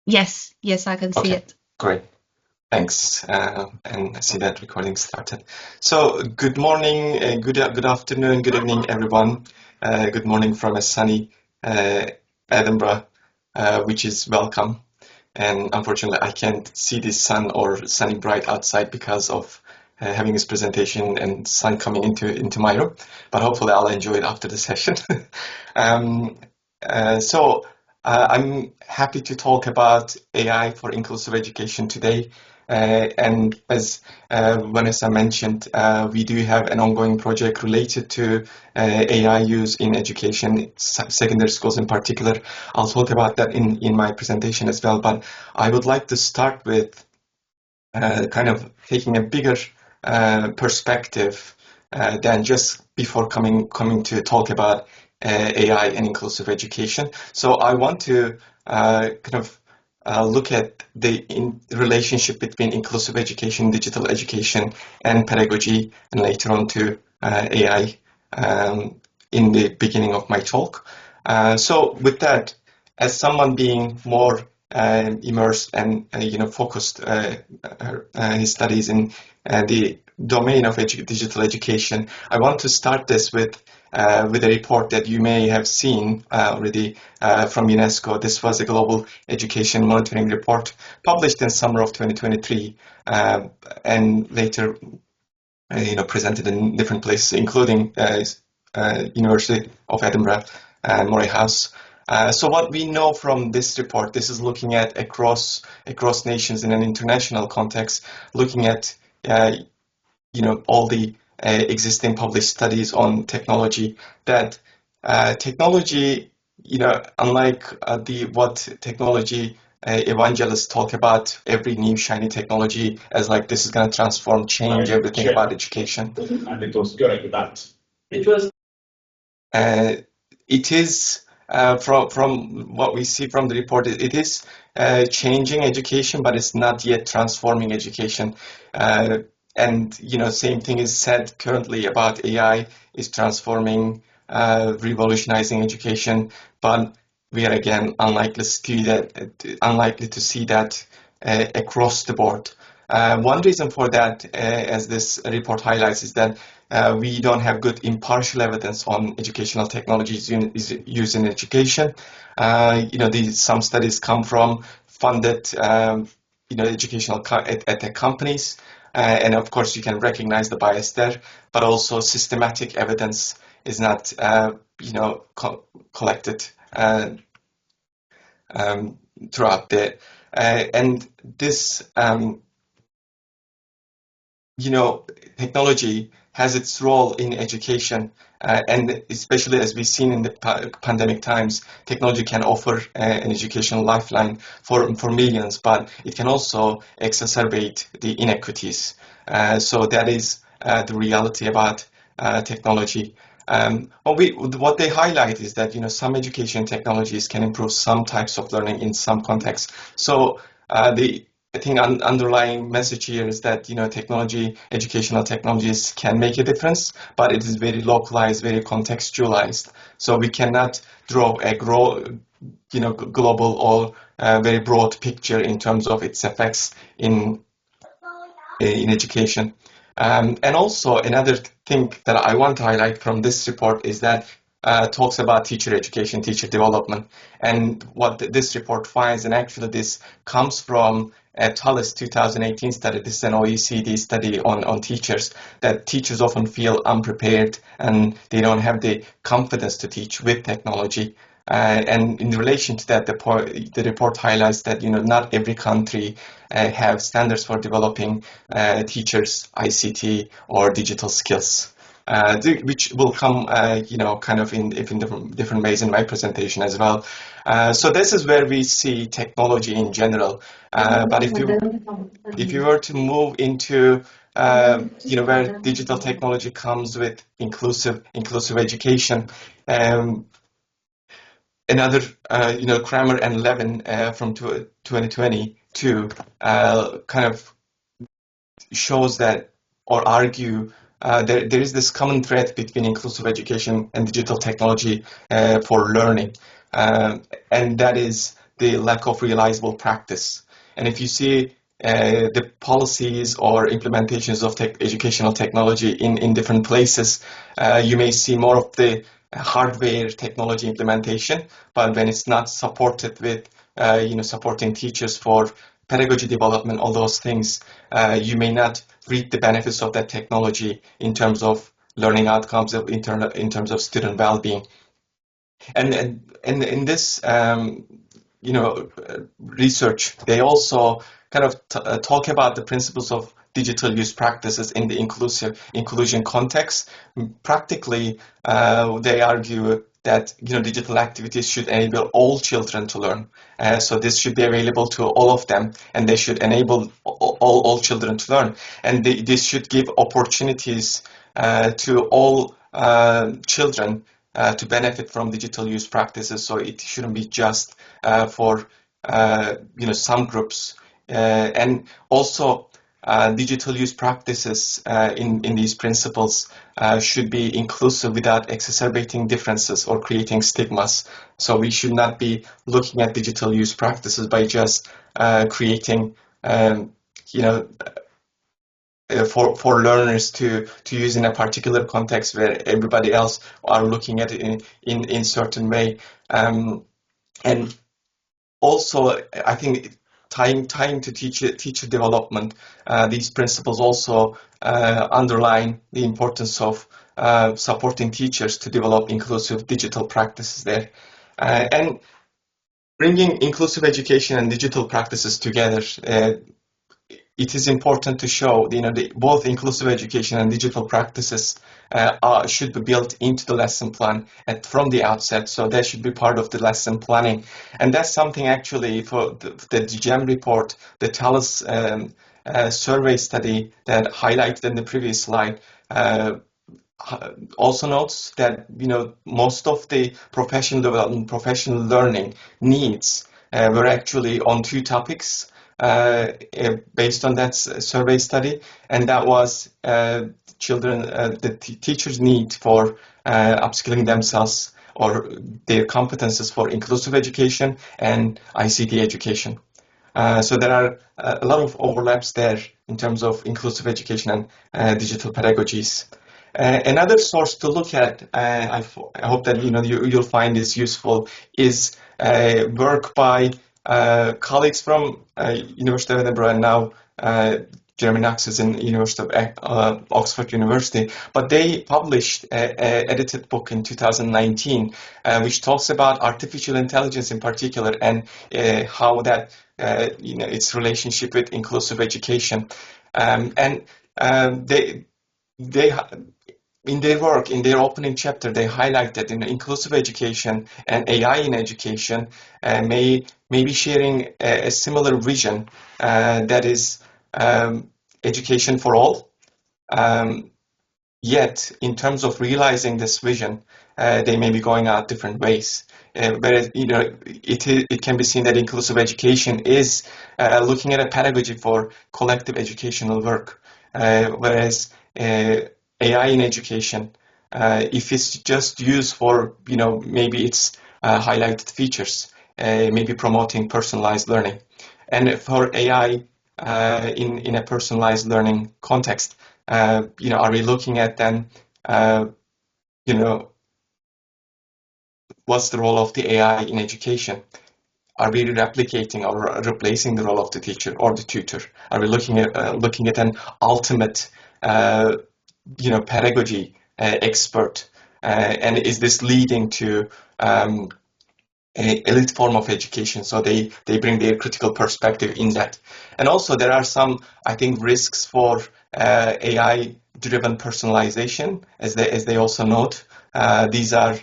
Yes, I can see Okay, it. great. Thanks. And I see that recording started. So good morning, good afternoon, good evening, everyone. Good morning from a sunny Edinburgh, which is welcome. And unfortunately, I can't see the sun or sunny bright outside because of having this presentation and sun coming into my room. But hopefully, I'll enjoy it after the session. um, I'm happy to talk about AI for inclusive education today. And as Vanessa mentioned, we do have an ongoing project related to AI use in education, secondary schools in particular. I'll talk about that in my presentation as well, but I would like to start with kind of taking a bigger perspective than just before coming to talk about AI and inclusive education. So I want to look at the relationship between inclusive education, digital education, and pedagogy, and later on to AI in the beginning of my talk. So with that, as someone being more immersed and focused his studies in the domain of digital education, I want to start this with a report that you may have seen already from UNESCO. This was a global education monitoring report published in summer of 2023 and later presented in different places, including University of Edinburgh and Moray House. So what we know from this report, this is looking at across nations in an international context, looking at all the existing published studies on technology, that technology, unlike what technology evangelists talk about, every new shiny technology as like this is going to transform, change everything about education. And it was correct with that. It is from what we see from the report, it is changing education, but it's not yet transforming education. And same thing is said currently about AI is transforming, revolutionizing education, but we are again unlikely to see that across the board. One reason for that, as this report highlights, is that we don't have good impartial evidence on educational technologies used in education. Some studies come from funded, educational tech companies, and of course you can recognize the bias there. But also systematic evidence is not, collected throughout the, and this. Technology has its role in education, and especially as we've seen in the pandemic times, technology can offer an educational lifeline for millions, but it can also exacerbate the inequities. So that is the reality about technology. What they highlight is that some education technologies can improve some types of learning in some contexts. So I think underlying message here is that educational technologies can make a difference, but it is very localized, very contextualized. So we cannot draw a global or very broad picture in terms of its effects in education. And also another thing that I want to highlight from this report is that talks about teacher education, teacher development, and what this report finds, and actually this comes from a TALIS 2018 study. This is an OECD study on teachers, that teachers often feel unprepared and they don't have the confidence to teach with technology. And in relation to that, the report highlights that not every country have standards for developing teachers' ICT or digital skills, which will come, kind of in different ways in my presentation as well. So this is where we see technology in general. But if you were to move into where digital technology comes with inclusive education. Another, Kramer and Levin from 2022 kind of shows that, or argue, there is this common thread between inclusive education and digital technology for learning, and that is the lack of realizable practice. And if you see the policies or implementations of educational technology in different places, you may see more of the hardware technology implementation, but when it's not supported with supporting teachers for pedagogy development, all those things, you may not reap the benefits of that technology in terms of learning outcomes, in terms of student well-being. And in this research, they also kind of talk about the principles of digital use practices in the inclusion context. Practically, they argue that digital activities should enable all children to learn. So this should be available to all of them, and they should enable all children to learn. And this should give opportunities to all children to benefit from digital use practices. So it shouldn't be just for some groups. And also digital use practices in these principles should be inclusive without exacerbating differences or creating stigmas. So we should not be looking at digital use practices by just creating for learners to use in a particular context where everybody else are looking at it in certain way. And also, I think tying to teacher development, these principles also underline the importance of supporting teachers to develop inclusive digital practices there. And bringing inclusive education and digital practices together, it is important to show, both inclusive education and digital practices should be built into the lesson plan from the outset. So that should be part of the lesson planning. And that's something actually for the GEM report, the TALIS survey study that highlighted in the previous slide, also notes that most of the professional development, professional learning needs were actually on two topics. Based on that survey study, and that was the teachers' need for upskilling themselves or their competences for inclusive education and ICT education. So there are a lot of overlaps there in terms of inclusive education and digital pedagogies. Another source to look at, I hope that you'll find this useful, is work by colleagues from University of Edinburgh and now Jeremy Knox is in University of Oxford University, but they published an edited book in 2019 which talks about artificial intelligence in particular and how that its relationship with inclusive education, and they in their work, in their opening chapter, they highlight that inclusive education and AI in education may be sharing a similar vision that is education for all. Yet, in terms of realizing this vision, they may be going out different ways. Whereas, it can be seen that inclusive education is looking at a pedagogy for collective educational work, whereas AI in education, if it's just used for, maybe it's highlighted features, maybe promoting personalized learning. And for AI in a personalized learning context, are we looking at then, what's the role of the AI in education? Are we replicating or replacing the role of the teacher or the tutor? Are we looking at an ultimate pedagogy expert, and is this leading to an elite form of education? So they bring their critical perspective in that. And also there are some, I think, risks for AI-driven personalization, as they also note. These are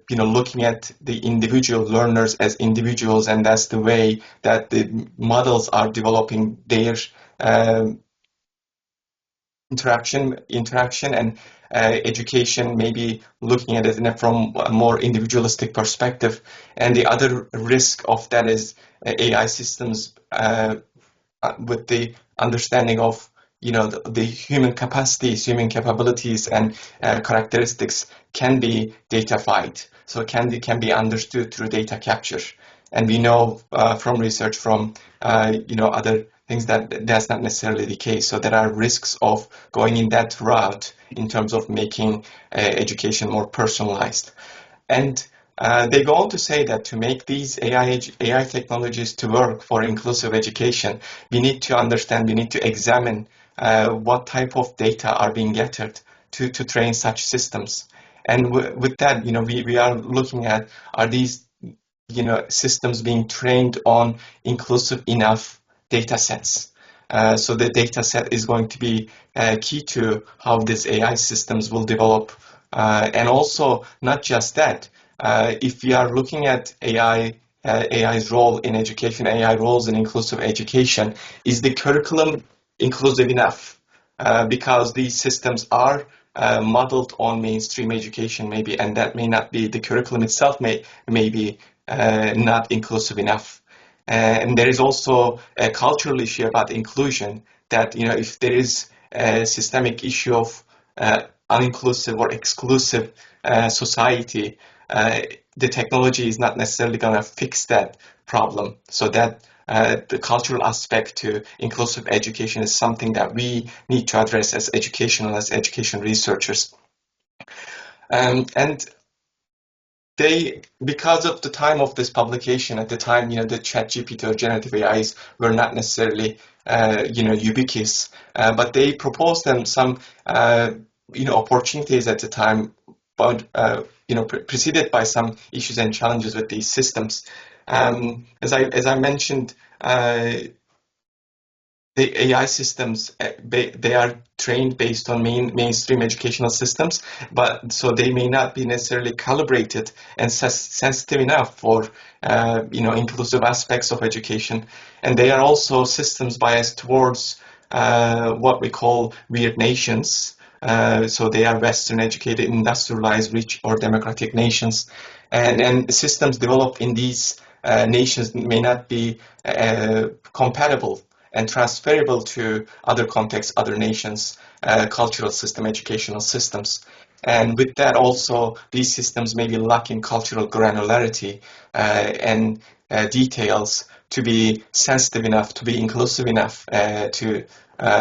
looking at the individual learners as individuals, and that's the way that the models are developing their interaction and education, maybe looking at it from a more individualistic perspective. And the other risk of that is AI systems with the understanding of the human capacities, human capabilities and characteristics can be datafied, so can be understood through data capture. And we know from research from other things that that's not necessarily the case. So there are risks of going in that route in terms of making education more personalized. And they go on to say that to make these AI technologies to work for inclusive education, we need to understand, we need to examine what type of data are being gathered to train such systems. And with that, we are looking at, are these systems being trained on inclusive enough data sets. So the data set is going to be key to how these AI systems will develop. And also, not just that, if we are looking at AI's role in education, AI roles in inclusive education, is the curriculum inclusive enough? Because these systems are modeled on mainstream education, maybe, and that may not be, the curriculum itself may be not inclusive enough. And there is also a cultural issue about inclusion, that if there is a systemic issue of uninclusive or exclusive society, the technology is not necessarily going to fix that problem. So that the cultural aspect to inclusive education is something that we need to address as education researchers. And because of the time of this publication, at the time, the ChatGPT or generative AIs were not necessarily, ubiquitous, but they proposed them some, opportunities at the time, but, preceded by some issues and challenges with these systems. As I mentioned, the AI systems, they are trained based on mainstream educational systems, but so they may not be necessarily calibrated and sensitive enough for inclusive aspects of education, and they are also systems biased towards what we call weird nations. So they are Western educated, industrialized, rich, or democratic nations, and systems developed in these nations may not be compatible and transferable to other contexts, other nations, cultural system, educational systems. And with that also, these systems may be lacking cultural granularity and details to be sensitive enough, to be inclusive enough to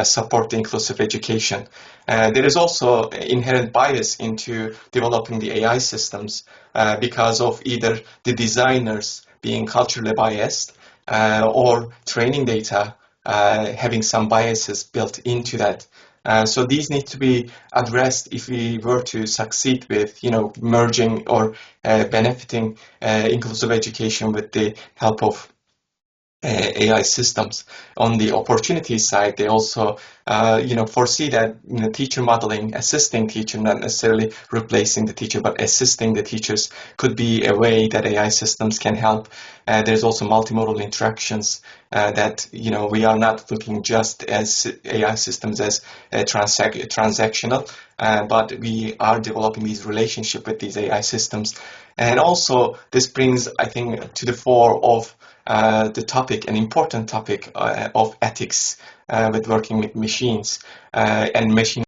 support the inclusive education. There is also inherent bias into developing the AI systems because of either the designers being culturally biased or training data having some biases built into that. So these need to be addressed if we were to succeed with, merging or benefiting inclusive education with the help of AI systems. On the opportunity side, they also, foresee that teacher modeling, assisting teacher, not necessarily replacing the teacher, but assisting the teachers could be a way that AI systems can help. There's also multimodal interactions that we are not looking just as AI systems as transactional, but we are developing these relationship with these AI systems. And also, this brings, I think, to the fore of the topic, an important topic of ethics with working with machines and machine